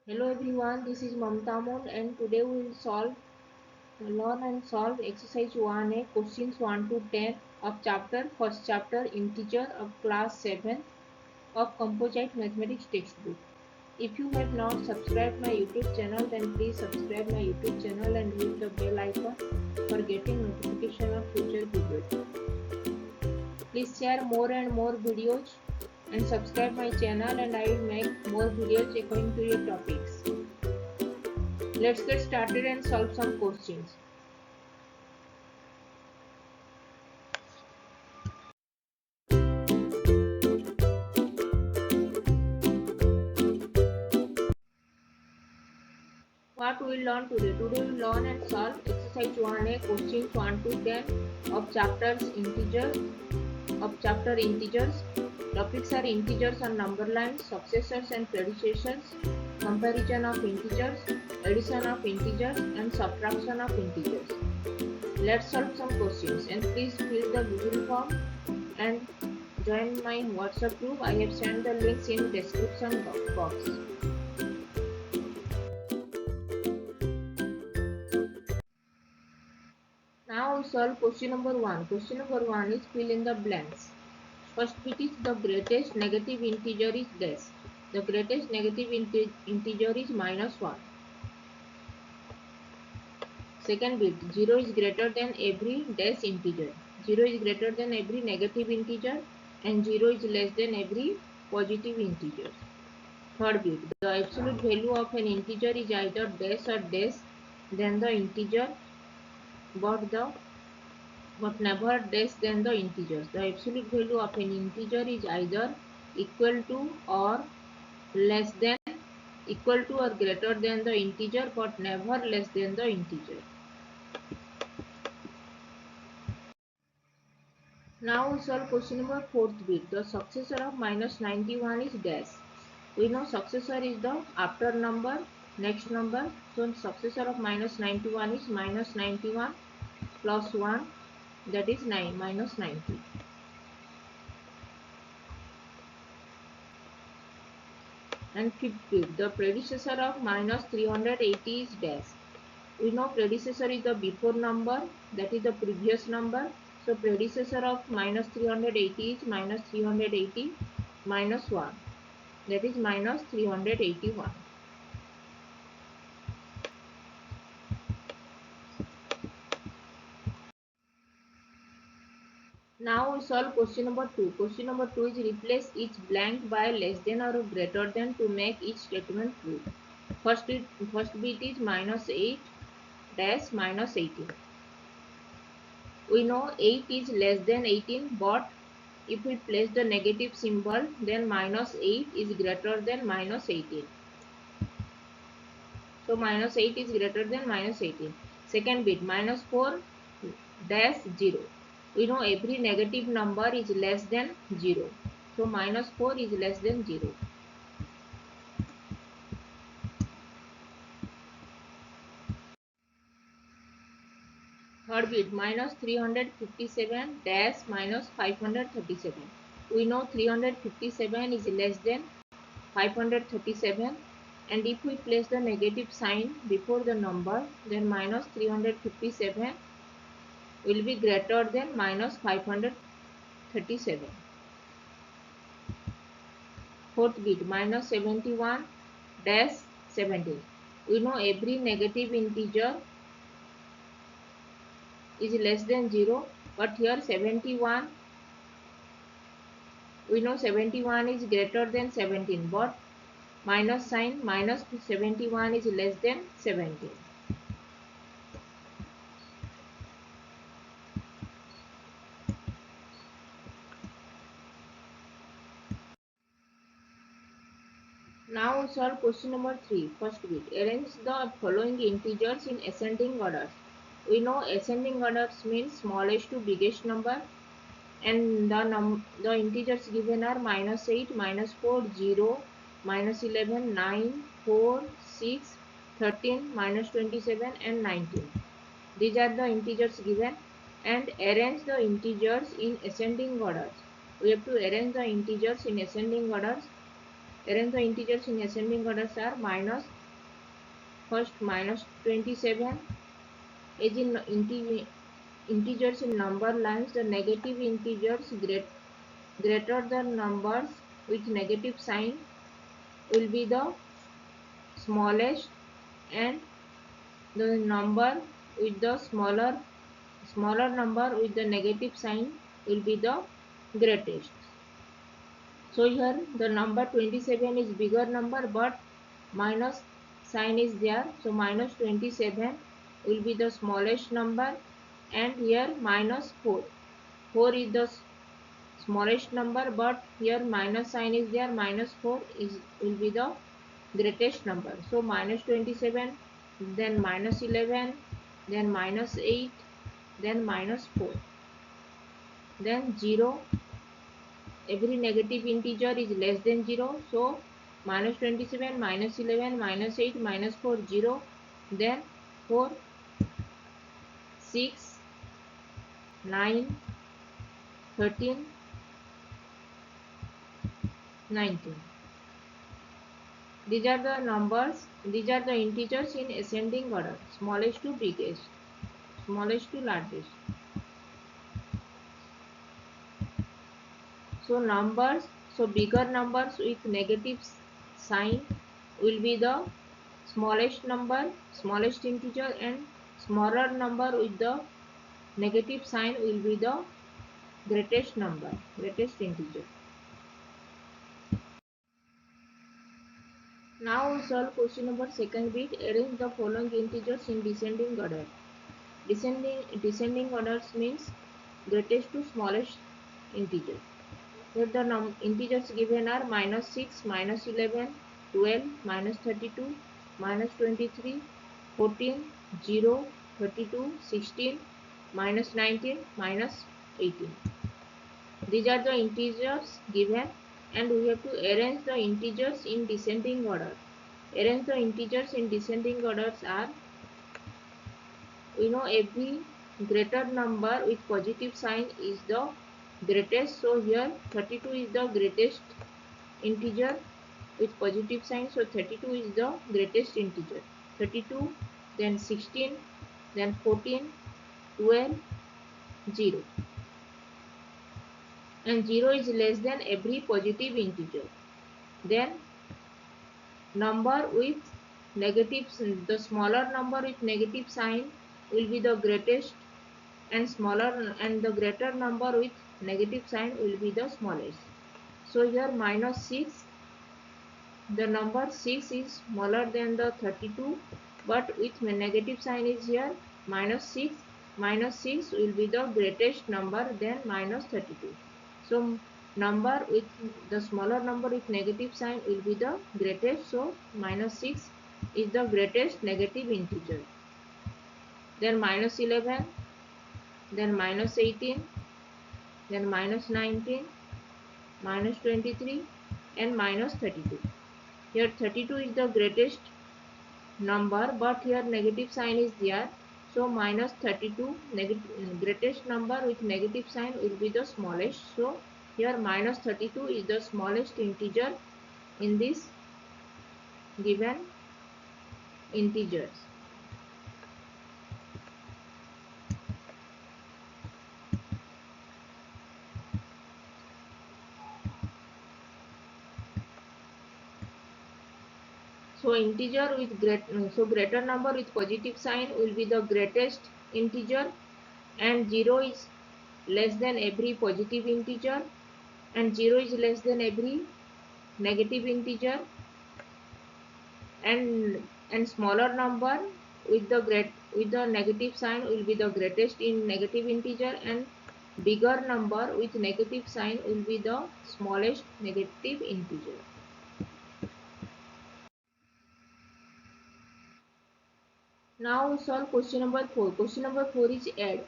Hello everyone, this is Mamta Mund and today we will learn and solve exercise 1A questions 1 to 10 of first chapter integer of class 7 of Composite Mathematics textbook. If you have not subscribed my YouTube channel, then please subscribe my YouTube channel and hit the bell icon for getting notification of future videos. Please share more and more videos and subscribe my channel and I will make more videos according to your topics. Let's get started and solve some questions. What we will learn today? Today we will learn and solve exercise 1A questions 1 to 10 of chapter integers. Topics are integers and number lines, successors and predecessors, comparison of integers, addition of integers and subtraction of integers. Let's solve some questions and please fill the Google form and join my WhatsApp group. I have sent the links in description box. Now we solve question number 1. Question number 1 is fill in the blanks. First bit is the greatest negative integer is dash. The greatest negative integer is -1. Second bit, 0 is greater than every dash integer. 0 is greater than every negative integer and 0 is less than every positive integer. Third bit, the absolute value of an integer is either dash or dash than the integer but never less than the integers. The absolute value of an integer is either equal to or less than, equal to or greater than the integer but never less than the integer. Now we solve question number 4th bit. The successor of -91 is dash. We know successor is the after number, next number. So successor of -91 is -91 plus 1, that is -90. And fifth bit, the predecessor of -380 is dash. We know predecessor is the before number, that is the previous number. So predecessor of -380 is -380 minus 1, that is -381. Now we solve question number 2. Question number 2 is replace each blank by less than or greater than to make each statement true. First bit is -8 dash -18. We know 8 is less than 18, but if we place the negative symbol, then -8 is greater than -18. So -8 is greater than -18. Second bit, -4 dash 0. We know every negative number is less than 0. So -4 is less than 0. Third bit, -357 dash -537. We know 357 is less than 537, and if we place the negative sign before the number, then -357 will be greater than -537. Fourth bit, -71 dash 17. We know every negative integer is less than 0, but here 71, we know 71 is greater than 17, but minus sign, -71 is less than 17. Now we solve question number 3. First bit, arrange the following integers in ascending orders. We know ascending orders means smallest to biggest number, and the integers given are -8, -4, 0, -11, 9, 4, 6, 13, -27 and 19. These are the integers given, and arrange the integers in ascending orders. We have to arrange the integers in ascending orders. Arrange the integers in ascending orders are First minus 27 is in integers in number lines. The negative integers greater than numbers with negative sign will be the smallest, and the number with the smaller number with the negative sign will be the greatest. So here the number 27 is bigger number, but minus sign is there, so minus 27 will be the smallest number, and here minus 4 is the smallest number, but here minus sign is there, minus 4 is will be the greatest number. So minus 27, then minus 11, then minus 8, then minus 4, then 0. Every negative integer is less than 0, so minus 27, minus 11, minus 8, minus 4, 0, then 4, 6, 9, 13, 19. These are the numbers, these are the integers in ascending order, smallest to biggest, smallest to largest. So numbers, so bigger numbers with negative sign will be the smallest number, smallest integer, and smaller number with the negative sign will be the greatest number, greatest integer. Now we solve question number second bit. Arrange the following integers in descending order. Descending orders means greatest to smallest integer. Here the integers given are minus 6, minus 11, 12, minus 32, minus 23, 14, 0, 32, 16, minus 19, minus 18. These are the integers given, and we have to arrange the integers in descending order. Arrange the integers in descending orders are, we know every greater number with positive sign is the greatest. So here 32 is the greatest integer with positive sign. So 32 is the greatest integer. 32, then 16, then 14, 12, 0. And 0 is less than every positive integer. Then number with negative, the smaller number with negative sign will be the greatest, and the greater number with negative sign will be the smallest. So here minus 6, the number 6 is smaller than the 32, but with negative sign is here minus 6. Minus 6 will be the greatest number than minus 32. So number with the smaller number with negative sign will be the greatest. So minus 6 is the greatest negative integer. Then minus 11, then minus 18, then minus 19, minus 23, and minus 32. Here 32 is the greatest number, but here negative sign is there. So minus 32, greatest number with negative sign will be the smallest. So here minus 32 is the smallest integer in this given integers. So integer with greater number with positive sign will be the greatest integer, and 0 is less than every positive integer, and 0 is less than every negative integer, and smaller number with the negative sign will be the greatest in negative integer, and bigger number with negative sign will be the smallest negative integer. Now we solve question number 4. Question number 4 is add.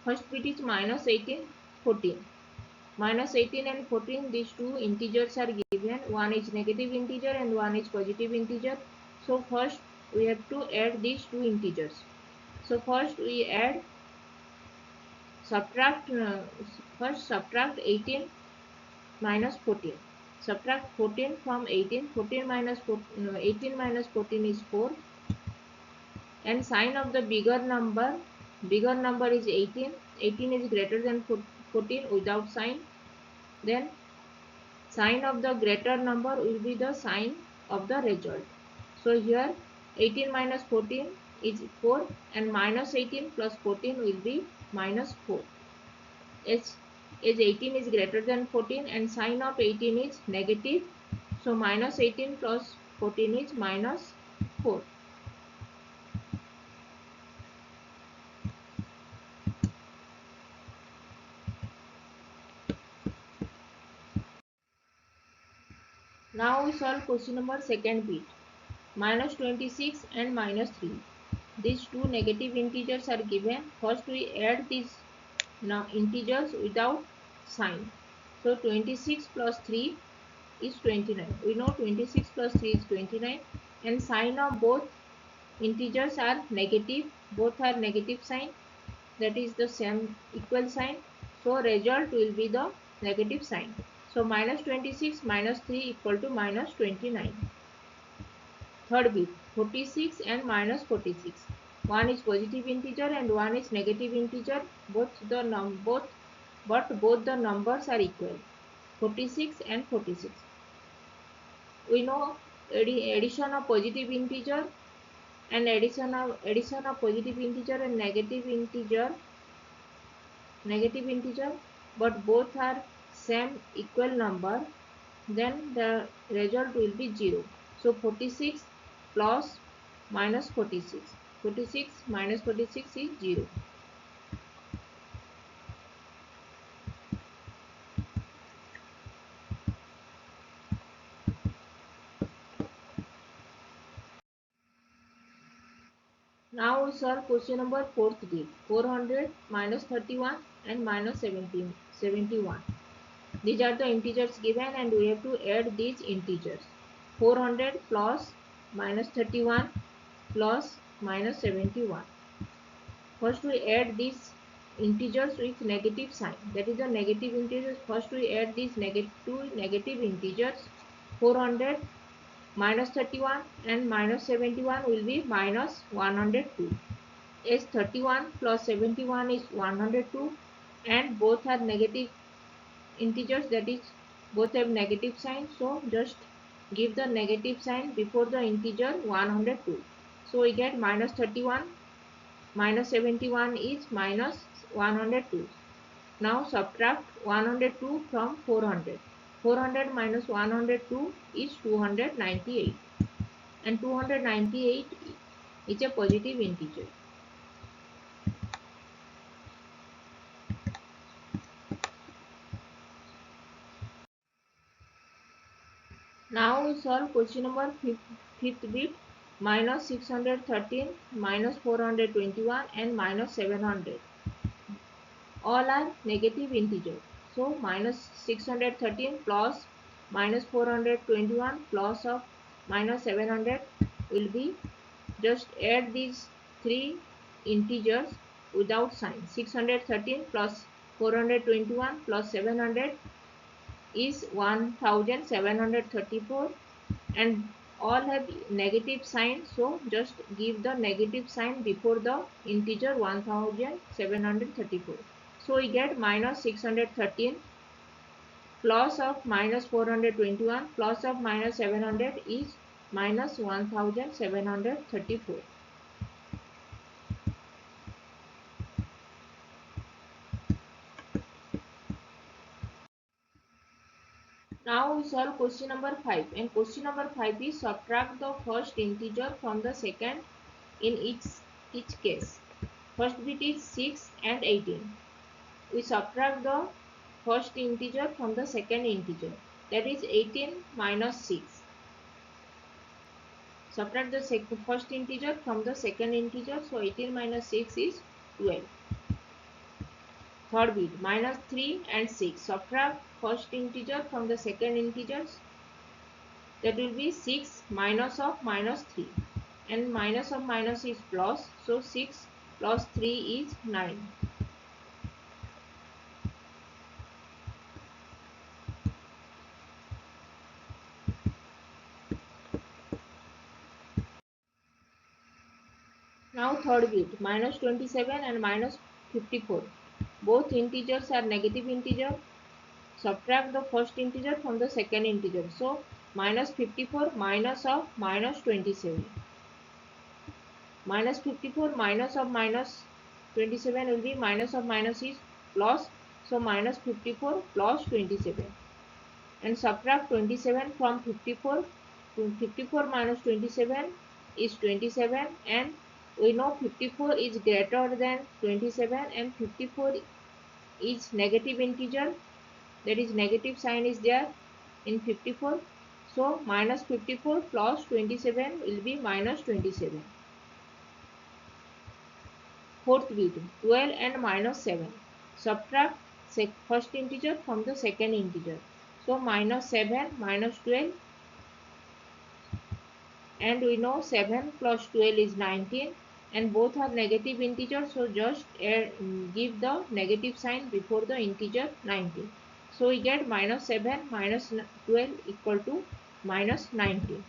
First bit is minus 18, 14. Minus 18 and 14, these two integers are given. One is negative integer and one is positive integer. So first we have to add these two integers. So first we add, first subtract 18 minus 14. Subtract 14 from 18. 14 minus 18 minus 14 is 4. and sign of the bigger number is 18. 18 is greater than 14 without sign. Then sign of the greater number will be the sign of the result. So here 18 minus 14 is 4 and minus 18 plus 14 will be minus 4. As 18 is greater than 14 and sign of 18 is negative. So minus 18 plus 14 is minus 4. Now we solve question number second bit. Minus 26 and minus 3. These two negative integers are given. First we add these integers without sign. So 26 plus 3 is 29. We know 26 plus 3 is 29 and sign of both integers are negative. Both are negative sign, that is the same equal sign. So result will be the negative sign. So minus 26 minus 3 equal to minus 29. Third bit, 46 and minus 46. One is positive integer and one is negative integer. But both the numbers are equal. 46 and 46. We know addition of positive integer and addition of positive integer and negative integer, but both are same equal number, then the result will be 0. So 46 plus minus 46. 46 minus 46 is 0. Now we solve question number 4th bit. 400 minus 31 and minus 71. These are the integers given and we have to add these integers. 400 plus minus 31 plus minus 71. First we add these integers with negative sign. That is the negative integers. First we add these negative integers. 400 minus 31 and minus 71 will be minus 102. As 31 plus 71 is 102 and both are negative integers, that is both have negative sign, so just give the negative sign before the integer 102. So we get minus 31 minus 71 is minus 102. Now subtract 102 from 400. 400 minus 102 is 298 and 298 is a positive integer. Now we solve question number 5th bit. Minus 613 minus 421 and minus 700. All are negative integers. So minus 613 plus minus 421 plus of minus 700 will be, just add these three integers without sign. 613 plus 421 plus 700 is 1734 and all have negative sign, so just give the negative sign before the integer 1734. So we get minus 613 plus of minus 421 plus of minus 700 is minus 1734. Now we solve question number 5, and question number 5 is subtract the first integer from the second in each case. First bit is 6 and 18. We subtract the first integer from the second integer, that is 18 minus 6. Subtract the first integer from the second integer, so 18 minus 6 is 12. Third bit, minus 3 and 6. Subtract first integer from the second integers, that will be 6 minus of minus 3, and minus of minus is plus, so 6 plus 3 is 9. third bit, minus 27 and minus 54. Both integers are negative integer. Subtract the first integer from the second integer. So minus 54 minus of minus 27. Minus 54 minus of minus 27 will be minus of minus is plus. So minus 54 plus 27. And subtract 27 from 54. 54 minus 27 is 27, and we know 54 is greater than 27 and 54 is negative integer, that is negative sign is there in 54. So minus 54 plus 27 will be minus 27. Fourth bit, 12 and minus 7. Subtract first integer from the second integer. So minus 7 minus 12, and we know 7 plus 12 is 19, and both are negative integers, so just give the negative sign before the integer 19. So we get minus 7 minus 12 equal to minus 19.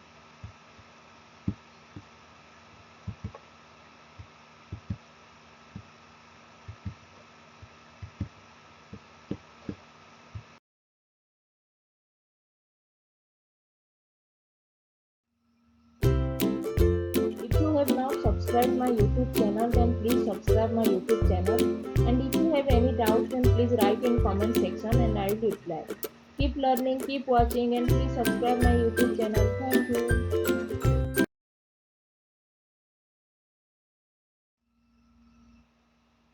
If you have not subscribed my YouTube channel, then please subscribe my YouTube channel. And if you have any doubts, then please write in comment section and I will reply. Keep learning, keep watching, and please subscribe my YouTube channel. Thank you.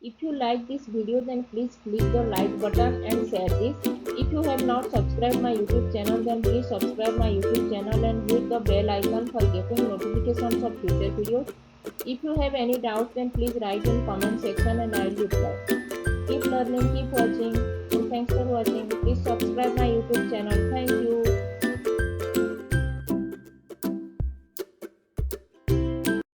If you like this video, then please click the like button and share this. If you have not subscribed my YouTube channel, then please subscribe my YouTube channel and hit the bell icon for getting notifications of future videos. If you have any doubts, then please write in comment section and I will reply. Keep learning, keep watching, and thanks for watching. Please subscribe my YouTube channel. Thank you.